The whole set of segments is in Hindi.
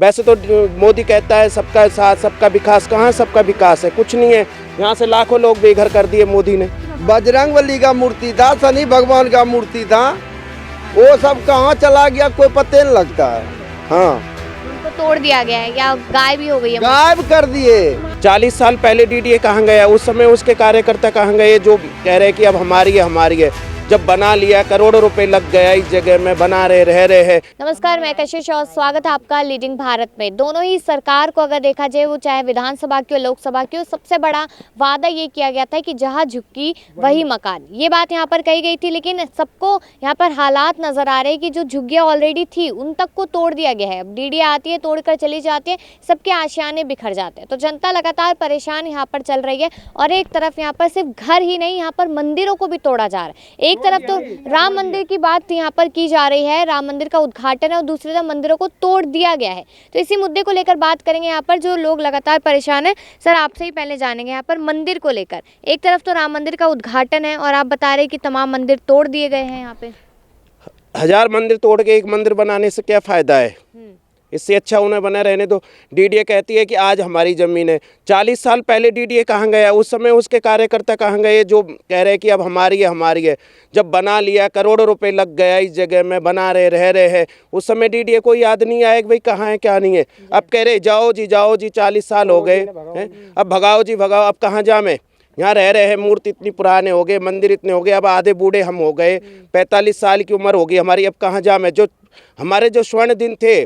वैसे तो मोदी कहता है सबका साथ सबका विकास, कहाँ सबका विकास है, कुछ नहीं है। यहाँ से लाखों लोग बेघर कर दिए मोदी ने। बजरंगबली का मूर्ति था, शनि भगवान का मूर्ति था, वो सब कहाँ चला गया कोई पता नहीं लगता है। हाँ, उनको तोड़ दिया गया है या गायब ही हो गई है? गायब कर दिए। 40 साल पहले डीडीए कहाँ गया? उस समय उसके कार्यकर्ता कहाँ गए जो कह रहे कि अब हमारी है हमारी है? जब बना लिया, करोड़ों रुपए लग गया इस जगह में, बना रहे रह रहे हैं। नमस्कार, मैं कशिश और स्वागत है आपका लीडिंग भारत में। दोनों ही सरकार को अगर देखा जाए, वो चाहे विधानसभा की हो लोकसभा की हो, सबसे बड़ा वादा ये किया गया था कि जहां झुग्गी वही मकान। ये बात यहाँ पर कही गई थी, लेकिन सबको यहाँ पर हालात नजर आ रहे हैं कि जो झुग्गियाँ ऑलरेडी थी उन तक को तोड़ दिया गया है। अब डीडीए आती है, तोड़कर चली जाती है, सबके आशियाने बिखर जाते हैं। तो जनता लगातार परेशान यहाँ पर चल रही है और एक तरफ यहाँ पर सिर्फ घर ही नहीं, यहाँ पर मंदिरों को भी तोड़ा जा रहा है। एक तरफ तो राम मंदिर की बात यहाँ पर की जा रही है, राम मंदिर का उद्घाटन है, और दूसरी तरफ मंदिरों को तोड़ दिया गया है। तो इसी मुद्दे को लेकर बात करेंगे यहाँ पर, जो लोग लगातार परेशान है। सर, आपसे ही पहले जानेंगे यहाँ पर मंदिर को लेकर। एक तरफ तो राम मंदिर का उद्घाटन है और आप बता रहे हैं कि तमाम मंदिर तोड़ दिए गए हैं। यहाँ पे 1000 मंदिर तोड़ के एक मंदिर बनाने से क्या फायदा है? इससे अच्छा उन्हें बना रहने दो। डीडीए कहती है कि आज हमारी ज़मीन है। 40 साल पहले डीडीए कहाँ गया? उस समय उसके कार्यकर्ता कहाँ गए जो कह रहे कि अब हमारी है हमारी है? जब बना लिया, करोड़ों रुपए लग गया इस जगह में, बना रहे रह रहे हैं। उस समय डीडीए को याद नहीं आया कि भाई कहाँ है क्या नहीं है। अब कह रहे जाओ जी 40 साल हो गए हैं, अब भगाओ जी भगाओ। अब कहाँ जा मैं? यहाँ रह रहे हैं, मूर्ति इतनी पुराने हो गए, मंदिर इतने हो गए, अब आधे बूढ़े हम हो गए, 45 साल की उम्र हो गई हमारी, अब कहाँ जा मैं? जो हमारे जो स्वर्ण दिन थे,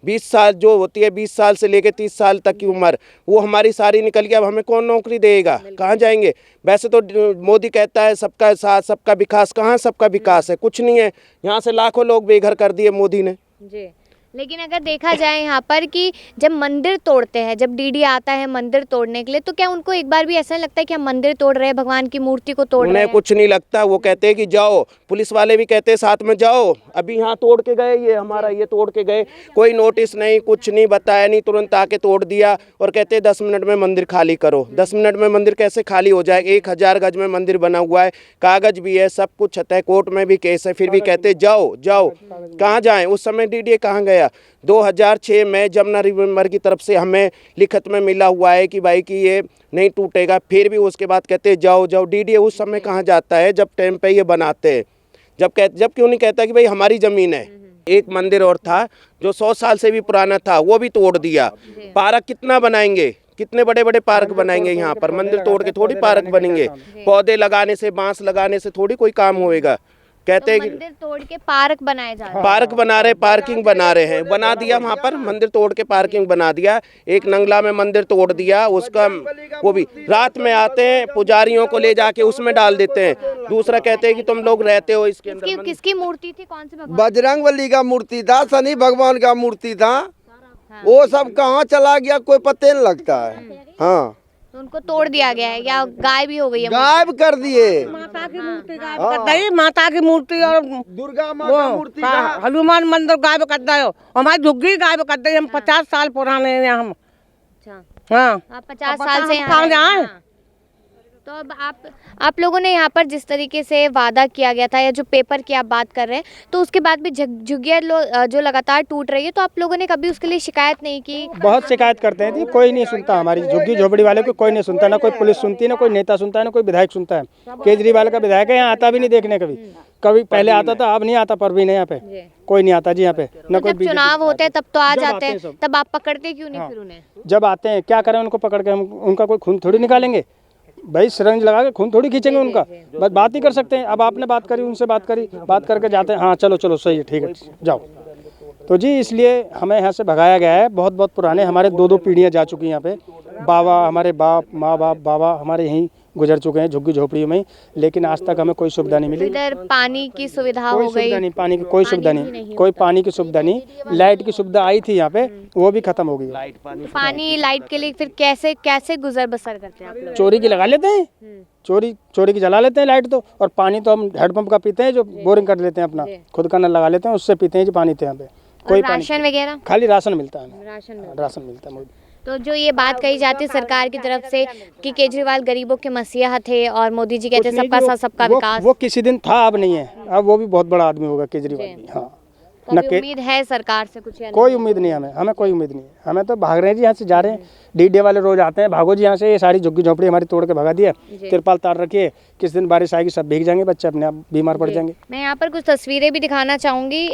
20 साल जो होती है, 20 साल से लेकर 30 साल तक की उम्र, वो हमारी सारी निकल गई। अब हमें कौन नौकरी देगा? कहाँ जाएंगे? वैसे तो मोदी कहता है सबका साथ सबका विकास, कहाँ सबका विकास है, कुछ नहीं है। यहाँ से लाखों लोग बेघर कर दिए मोदी ने जी। लेकिन अगर देखा जाए यहाँ पर कि जब मंदिर तोड़ते हैं, जब डीडीए आता है मंदिर तोड़ने के लिए, तो क्या उनको एक बार भी ऐसा नहीं लगता है कि हम मंदिर तोड़ रहे हैं, भगवान की मूर्ति को तोड़ रहे हैं? उन्हें कुछ नहीं लगता। वो कहते हैं कि जाओ, पुलिस वाले भी कहते हैं साथ में जाओ। अभी यहाँ तोड़ के गए, ये हमारा ये तोड़ के गए, कोई नोटिस नहीं, कुछ नहीं बताया नहीं, तुरंत आके तोड़ दिया और कहते हैं 10 मिनट में मंदिर खाली करो। 10 मिनट में मंदिर कैसे खाली हो जाएगा? 1000 गज में मंदिर बना हुआ है, कागज भी है, सब कुछ है, कोर्ट में भी केस है, फिर भी कहते जाओ जाओ। कहाँ जाएं? उस समय डीडीए कहाँ गया? 2006 में जमुना रिवर की तरफ से हमें लिखित में मिला हुआ है कि भाई कि ये नहीं टूटेगा, फिर भी उसके बाद कहते हैं जाओ जाओ। डीडीए उस समय कहाँ जाता है जब टाइम पे ये बनाते हैं? जब क्यों नहीं कहता कि भाई हमारी ज़मीन है? एक मंदिर और था जो 100 साल से भी पुराना था, वो भी तोड़ दिया। पार्क कितना बनाएंगे? कितने बड़े बड़े पार्क बनाएंगे? यहाँ पर मंदिर तोड़ के थोड़ी पार्क बनेंगे। पौधे लगाने से, बांस लगाने से थोड़ी कोई काम होएगा। कहते हैं कि मंदिर तोड़ के पार्क बनाए जा रहे हैं। पार्क बना रहे, पार्किंग बना रहे हैं। बना दिया वहाँ पर, मंदिर तोड़ के पार्किंग बना दिया। एक नंगला में मंदिर तोड़ दिया, उसका वो भी रात में आते हैं, पुजारियों को ले जाके उसमें डाल देते हैं। दूसरा कहते हैं कि तुम लोग रहते हो इसके अंदर। किसकी मूर्ति थी? कौन से भगवान? बजरंगबली का मूर्ति था, शनि भगवान का मूर्ति था, वो सब कहाँ चला गया कोई पता नहीं लगता है। हाँ, तो उनको तोड़ दिया गया है या गायब ही हो गई है? गायब कर दिए। माता की मूर्ति गायब कर दी, माता की मूर्ति और दुर्गा माँ का मूर्ति था। हनुमान मंदिर गायब कर दो, हमारी झुग्गी गायब कर दी। हम 50 साल पुराने हैं हम। अच्छा, हाँ, आप 50 साल से यहाँ कहाँ हैं? जाएं? हाँ। तो अब आप लोगों ने यहाँ पर जिस तरीके से वादा किया गया था, या जो पेपर की आप बात कर रहे हैं, तो उसके बाद भी झुग्गियाँ जो लगातार टूट रही है, तो आप लोगों ने कभी उसके लिए शिकायत नहीं की? बहुत शिकायत करते हैं, कोई नहीं सुनता। हमारी झुग्गी झोपड़ी वाले को कोई नहीं सुनता, ना कोई पुलिस सुनती है, ना कोई नेता सुनता है, ना कोई विधायक सुनता है। केजरीवाल का विधायक है, यहाँ आता भी नहीं देखने कभी पहले आता था, अब नहीं आता। पर भी नहीं, यहाँ पे कोई नहीं आता जी। यहाँ पे न कोई चुनाव होते हैं तब तो आ जाते हैं, तब आप पकड़ते क्यों नहीं फिर उन्हें? जब आते हैं क्या करें उनको पकड़ के? हम उनका कोई खून थोड़ी निकालेंगे भाई, सिरंज लगा के खून थोड़ी खींचेंगे उनका। बस बात ही कर सकते हैं। अब आपने बात करी, उनसे बात करी, बात करके जाते हैं, हाँ चलो सही है, ठीक है, जाओ। तो जी इसलिए हमें यहाँ से भगाया गया है। बहुत पुराने हमारे 2 पीढ़ियाँ जा चुकी हैं यहाँ पे। बाबा, हमारे बाप, माँ बाप, बाबा हमारे यहीं गुजर चुके हैं झुग्गी झोपड़ियों में, लेकिन आज तक हमें कोई सुविधा नहीं मिली। इधर पानी की सुविधा हो गई? नहीं, पानी की कोई सुविधा नहीं, कोई पानी की सुविधा नहीं। लाइट की सुविधा आई थी यहाँ पे, वो भी खत्म हो गई। पानी लाइट के लिए फिर कैसे गुजर बसर करते हैं आप लोग? चोरी की लगा लेते हैं, चोरी की जला लेते हैं लाइट तो। और पानी तो हम हैंडपंप का पीते हैं, जो बोरिंग कर लेते हैं अपना, खुद का नल लगा लेते हैं, उससे पीते हैं जी पानी। तो यहाँ पे कोई राशन वगैरह? खाली राशन मिलता है, राशन मिलता है। तो जो ये बात कही जाती है सरकार की तरफ से कि केजरीवाल गरीबों के मसीहा थे और मोदी जी कहते सबका साथ सबका विकास, वो किसी दिन था, अब नहीं है। अब वो भी बहुत बड़ा आदमी होगा केजरीवाल भी। हाँ, तो न अभी के उम्मीद है सरकार से कुछ या कोई उम्मीद नहीं है हमें कोई उम्मीद नहीं है। हमें तो भाग रहे हैं जी, यहाँ से जा रहे हैं। डीडीए वाले रोज आते हैं, भागो जी यहाँ से, ये सारी झुग्गी झोंपड़ी हमारी तोड़ के भगा दिया, जी। तिरपाल तार रखिए, किस दिन बारिश आएगी सब भीग जाएंगे, बच्चे अपने आप बीमार पड़ जाएंगे। मैं यहाँ पर कुछ तस्वीरें भी दिखाना चाहूँगी।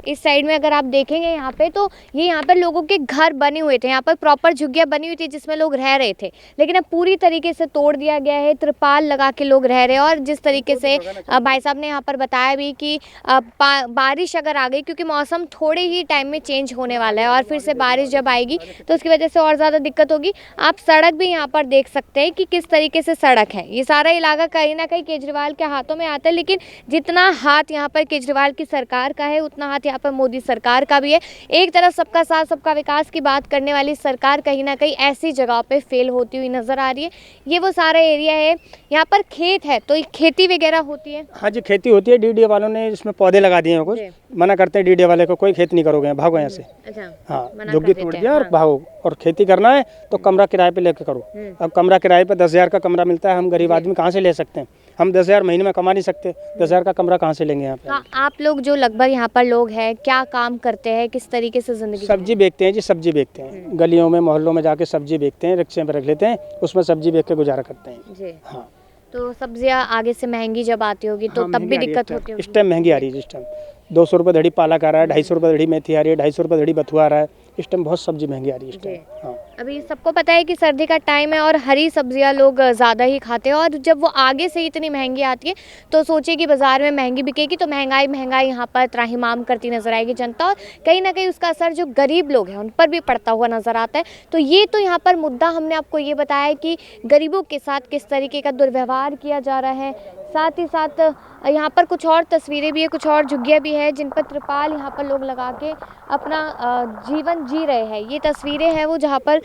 इस साइड में अगर आप देखेंगे यहाँ पे, तो ये यहाँ पर लोगों के घर बने हुए थे, यहाँ पर प्रॉपर झुग्गियाँ बनी हुई थी जिसमें लोग रह रहे थे, लेकिन अब पूरी तरीके से तोड़ दिया गया है, त्रिपाल लगा के लोग रह रहे हैं। और जिस तरीके से भाई साहब ने यहाँ पर बताया भी कि बारिश अगर आ गई, क्योंकि मौसम थोड़े ही टाइम में चेंज होने वाला है और फिर से बारिश जब आएगी तो उसकी वजह से और ज़्यादा दिक्कत होगी। आप सड़क भी यहाँ पर देख सकते हैं कि किस तरीके से सड़क है। ये सारा इलाका कहीं ना कहीं केजरीवाल के हाथों में आता है, लेकिन जितना हाथ यहाँ पर केजरीवाल की सरकार का है उतना हाथ यहाँ पर मोदी सरकार का भी है। एक तरफ सबका साथ सबका विकास की बात करने वाली सरकार कहीं ना कहीं ऐसी जगह पे फेल होती हुई नजर आ रही है। ये वो सारा एरिया है, यहाँ पर खेत है, तो खेती वगैरह होती है। हाँ जी, खेती होती है। डीडीए वालों ने इसमें पौधे लगा दिए हैं, कुछ मना करते हैं डीडीए वाले को, कोई खेत नहीं करोगे, भागो यहाँ से। अच्छा, हाँ, झुग्गी तोड़ दिया और भागो। और खेती करना है तो कमरा किराए पे लेके करो। अब कमरा किराए पे 10,000 का कमरा मिलता है, हम गरीब आदमी कहाँ से ले सकते हैं? हम 10,000 महीने में कमा नहीं सकते, 10,000 का कमरा कहाँ से लेंगे यहाँ पे? तो आप लोग जो लगभग यहाँ पर लोग हैं, क्या काम करते हैं, किस तरीके से जिंदगी? सब्जी बेचते हैं जी, सब्जी बेचते हैं। गलियों में मोहल्लों में जाके सब्जी बेचते हैं, रिक्शे में रख लेते हैं, उसमें सब्जी बेच के गुजारा करते हैं जी। हाँ। तो सब्जियाँ आगे से महंगी जब आती होगी तो तब भी दिक्कत होती होगी। इस टाइम महंगी आ रही है। इस टाइम 200 रुपये धड़ी पालक आ रहा है, 250 रुपये धड़ी मेथी आ रही है, 250 रुपये धड़ी बथुआ आ रहा है। इस टाइम बहुत सब्जी महंगी आ रही है इस टाइम। हाँ, अभी सबको पता है कि सर्दी का टाइम है और हरी सब्जियां लोग ज़्यादा ही खाते हैं, और जब वो आगे से इतनी महंगी आती है तो सोचिए कि बाज़ार में महंगी बिकेगी तो महंगाई यहाँ पर त्राहिमाम करती नज़र आएगी जनता, और कहीं ना कहीं उसका असर जो गरीब लोग हैं उन पर भी पड़ता हुआ नज़र आता है। तो ये तो यहाँ पर मुद्दा हमने आपको ये बताया है कि गरीबों के साथ किस तरीके का दुर्व्यवहार किया जा रहा है। साथ ही साथ यहाँ पर कुछ और तस्वीरें भी है, कुछ और झुग्गियाँ भी है जिन पर त्रिपाल यहाँ पर लोग लगा के अपना जीवन जी रहे हैं। ये तस्वीरें हैं वो जहाँ पर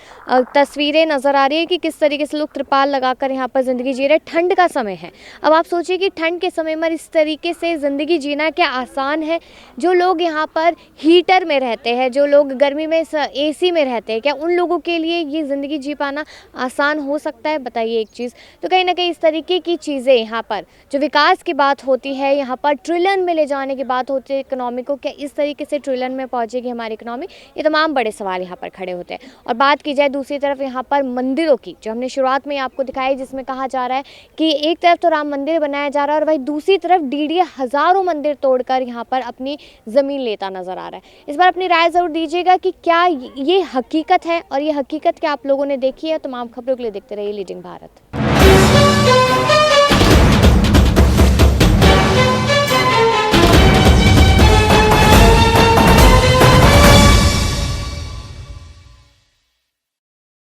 तस्वीरें नज़र आ रही है कि किस तरीके से लोग त्रिपाल लगाकर यहाँ पर ज़िंदगी जी रहे हैं। ठंड का समय है, अब आप सोचिए कि ठंड के समय में इस तरीके से ज़िंदगी जीना क्या आसान है? जो लोग यहाँ पर हीटर में रहते हैं, जो लोग गर्मी में AC में रहते हैं, क्या उन लोगों के लिए ये ज़िंदगी जी पाना आसान हो सकता है? बताइए एक चीज़। तो कहीं ना कहीं इस तरीके की चीज़ें यहाँ पर जो विकास की बात होती है, यहाँ पर ट्रिलियन में ले जाने की बात होती है इकोनॉमी को, क्या इस तरीके से ट्रिलियन में पहुँचेगी हमारी इकोनॉमी? ये तमाम बड़े सवाल यहाँ पर खड़े होते हैं। और बात की जाए दूसरी तरफ यहाँ पर मंदिरों की, जो हमने शुरुआत में आपको दिखाई, जिसमें कहा जा रहा है कि एक तरफ तो राम मंदिर बनाया जा रहा है और वहीं दूसरी तरफ डीडीए हज़ारों मंदिर तोड़कर यहाँ पर अपनी ज़मीन लेता नज़र आ रहा है। इस बार अपनी राय ज़रूर दीजिएगा कि क्या ये हकीकत है, और ये हकीकत क्या आप लोगों ने देखी है? तमाम खबरों के लिए देखते रहिए लीडिंग भारत।